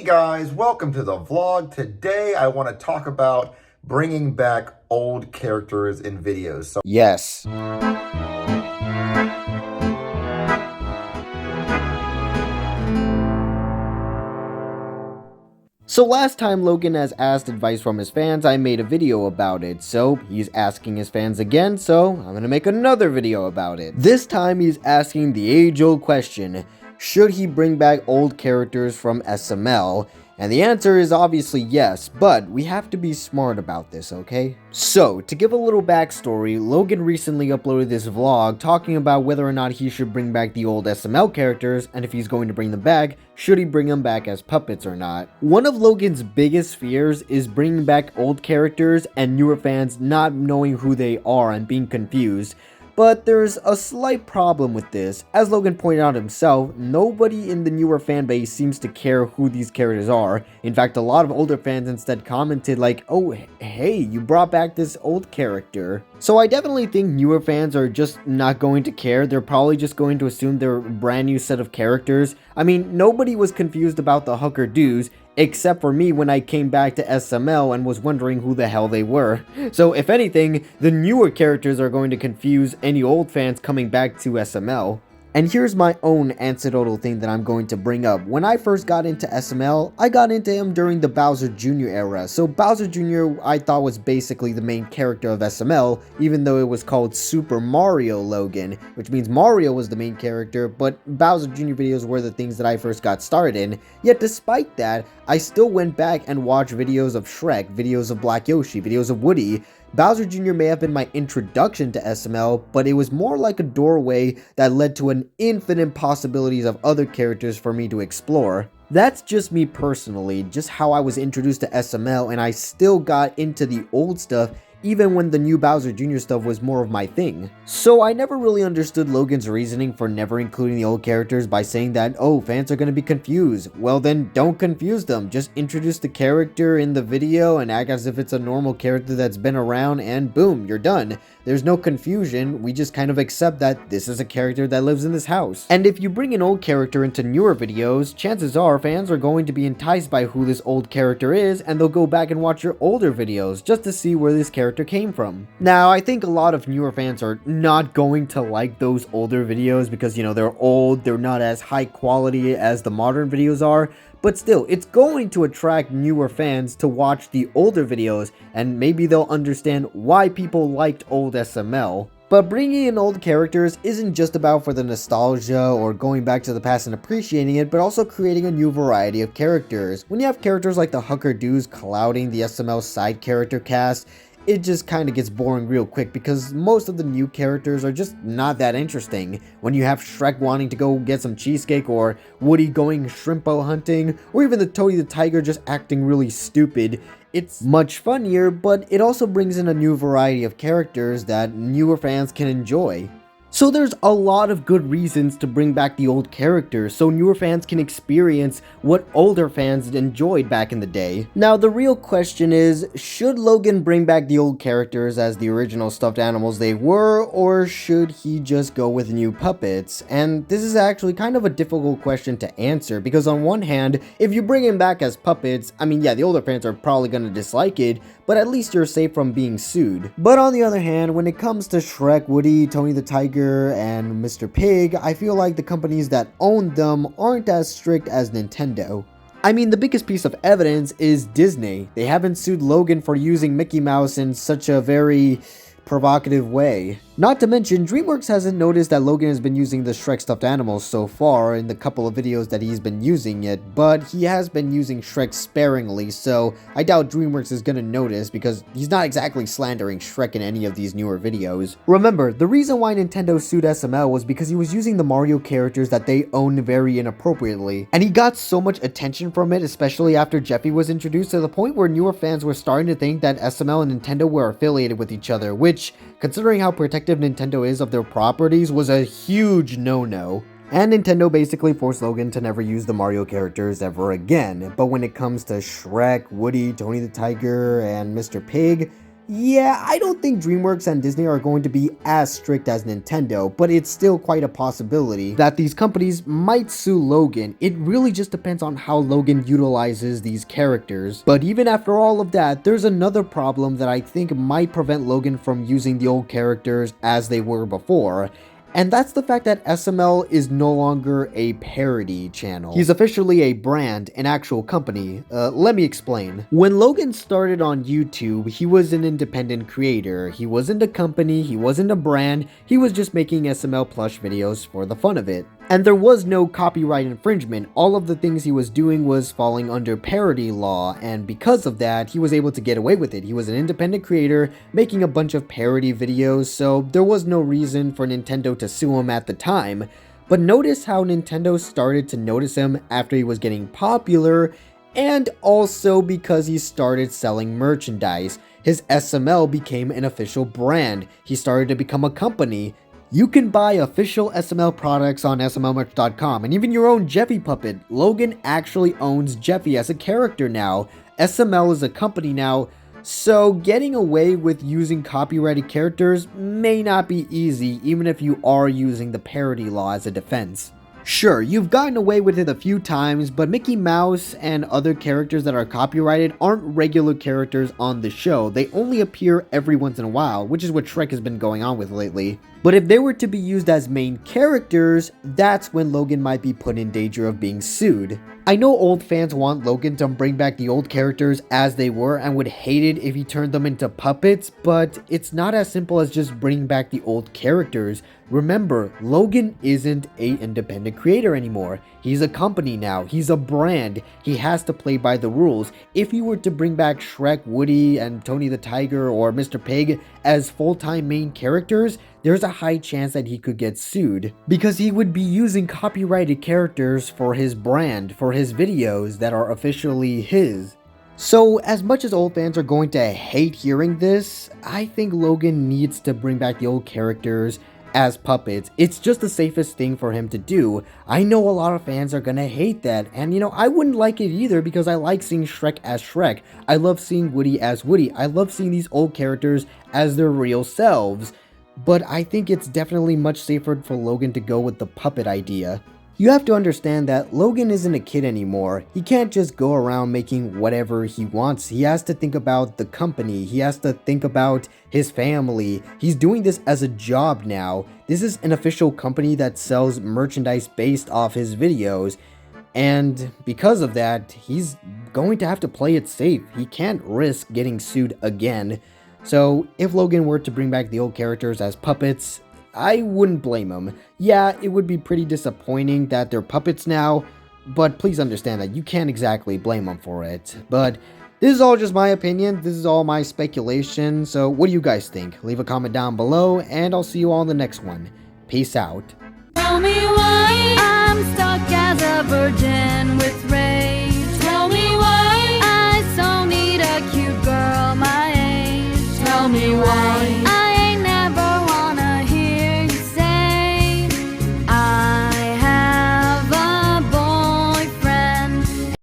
Guys, welcome to the vlog. Today I want to talk about bringing back old characters in videos. Yes. So last time Logan has asked advice from his fans, I made a video about it. So he's asking his fans again, so I'm gonna make another video about it. This time he's asking the age-old question, should he bring back old characters from SML? And the answer is obviously yes, but we have to be smart about this, okay? So, to give a little backstory, Logan recently uploaded this vlog talking about whether or not he should bring back the old SML characters, and if he's going to bring them back, should he bring them back as puppets or not? One of Logan's biggest fears is bringing back old characters and newer fans not knowing who they are and being confused. But there's a slight problem with this. As Logan pointed out himself, nobody in the newer fanbase seems to care who these characters are. In fact, a lot of older fans instead commented like, oh, hey, you brought back this old character. So I definitely think newer fans are just not going to care. They're probably just going to assume they're a brand new set of characters. I mean, nobody was confused about the Hooker Dudes, except for me when I came back to SML and was wondering who the hell they were. So if anything, the newer characters are going to confuse any old fans coming back to SML. And here's my own anecdotal thing that I'm going to bring up. When I first got into SML, I got into him during the Bowser Jr. era. So Bowser Jr. I thought was basically the main character of SML, even though it was called Super Mario Logan, which means Mario was the main character, but Bowser Jr. videos were the things that I first got started in. Yet despite that, I still went back and watched videos of Shrek, videos of Black Yoshi, videos of Woody. Bowser Jr. may have been my introduction to SML, but it was more like a doorway that led to an infinite possibilities of other characters for me to explore. That's just me personally, just how I was introduced to SML, and I still got into the old stuff even when the new Bowser Jr. stuff was more of my thing. So I never really understood Logan's reasoning for never including the old characters by saying that, oh, fans are gonna be confused. Well then, don't confuse them. Just introduce the character in the video and act as if it's a normal character that's been around and boom, you're done. There's no confusion, we just kind of accept that this is a character that lives in this house. And if you bring an old character into newer videos, chances are fans are going to be enticed by who this old character is, and they'll go back and watch your older videos just to see where this character came from. Now, I think a lot of newer fans are not going to like those older videos because, you know, they're old, they're not as high quality as the modern videos are, but still, it's going to attract newer fans to watch the older videos, and maybe they'll understand why people liked old SML. But bringing in old characters isn't just about for the nostalgia or going back to the past and appreciating it, but also creating a new variety of characters. When you have characters like the Hooker Dudes clouding the SML side character cast, it just kind of gets boring real quick because most of the new characters are just not that interesting. When you have Shrek wanting to go get some cheesecake, or Woody going shrimpo hunting, or even the Tony the Tiger just acting really stupid, it's much funnier, but it also brings in a new variety of characters that newer fans can enjoy. So there's a lot of good reasons to bring back the old characters so newer fans can experience what older fans enjoyed back in the day. Now the real question is, should Logan bring back the old characters as the original stuffed animals they were, or should he just go with new puppets? And this is actually kind of a difficult question to answer because on one hand, if you bring him back as puppets, I mean yeah, the older fans are probably going to dislike it, but at least you're safe from being sued. But on the other hand, when it comes to Shrek, Woody, Tony the Tiger, and Mr. Pig, I feel like the companies that own them aren't as strict as Nintendo. I mean, the biggest piece of evidence is Disney. They haven't sued Logan for using Mickey Mouse in such a very provocative way. Not to mention, DreamWorks hasn't noticed that Logan has been using the Shrek stuffed animals so far in the couple of videos that he's been using it, but he has been using Shrek sparingly, so I doubt DreamWorks is gonna notice because he's not exactly slandering Shrek in any of these newer videos. Remember, the reason why Nintendo sued SML was because he was using the Mario characters that they own very inappropriately, and he got so much attention from it, especially after Jeffy was introduced, to the point where newer fans were starting to think that SML and Nintendo were affiliated with each other, which, considering how protective Nintendo is of their properties, was a huge no-no. And Nintendo basically forced Logan to never use the Mario characters ever again. But when it comes to Shrek, Woody, Tony the Tiger, and Mr. Pig, Yeah, I don't think DreamWorks and Disney are going to be as strict as Nintendo, but it's still quite a possibility that these companies might sue Logan. It really just depends on how Logan utilizes these characters. But even after all of that, there's another problem that I think might prevent Logan from using the old characters as they were before. And that's the fact that SML is no longer a parody channel. He's officially a brand, an actual company. Let me explain. When Logan started on YouTube, he was an independent creator. He wasn't a company, he wasn't a brand, he was just making SML plush videos for the fun of it. And there was no copyright infringement. All of the things he was doing was falling under parody law, and because of that, he was able to get away with it. He was an independent creator making a bunch of parody videos, so there was no reason for Nintendo to sue him at the time. But notice how Nintendo started to notice him after he was getting popular, and also because he started selling merchandise. His SML became an official brand. He started to become a company. You can buy official SML products on smlmerch.com, and even your own Jeffy puppet. Logan actually owns Jeffy as a character now. SML is a company now, so getting away with using copyrighted characters may not be easy, even if you are using the parody law as a defense. Sure, you've gotten away with it a few times, but Mickey Mouse and other characters that are copyrighted aren't regular characters on the show. They only appear every once in a while, which is what Shrek has been going on with lately. But if they were to be used as main characters, that's when Logan might be put in danger of being sued. I know old fans want Logan to bring back the old characters as they were and would hate it if he turned them into puppets, but it's not as simple as just bringing back the old characters. Remember, Logan isn't an independent creator anymore. He's a company now. He's a brand. He has to play by the rules. If you were to bring back Shrek, Woody, and Tony the Tiger or Mr. Pig as full-time main characters, there's a high chance that he could get sued because he would be using copyrighted characters for his brand, for his videos that are officially his. So as much as old fans are going to hate hearing this, I think Logan needs to bring back the old characters as puppets. It's just the safest thing for him to do. I know a lot of fans are gonna hate that, and I wouldn't like it either because I like seeing Shrek as Shrek. I love seeing Woody as Woody. I love seeing these old characters as their real selves. But I think it's definitely much safer for Logan to go with the puppet idea. You have to understand that Logan isn't a kid anymore. He can't just go around making whatever he wants. He has to think about the company. He has to think about his family. He's doing this as a job now. This is an official company that sells merchandise based off his videos. And because of that, he's going to have to play it safe. He can't risk getting sued again. So if Logan were to bring back the old characters as puppets, I wouldn't blame him. Yeah, it would be pretty disappointing that they're puppets now, but please understand that you can't exactly blame them for it. But this is all just my opinion, this is all my speculation, so what do you guys think? Leave a comment down below, and I'll see you all in the next one. Peace out. Tell me why I'm stuck as a virgin with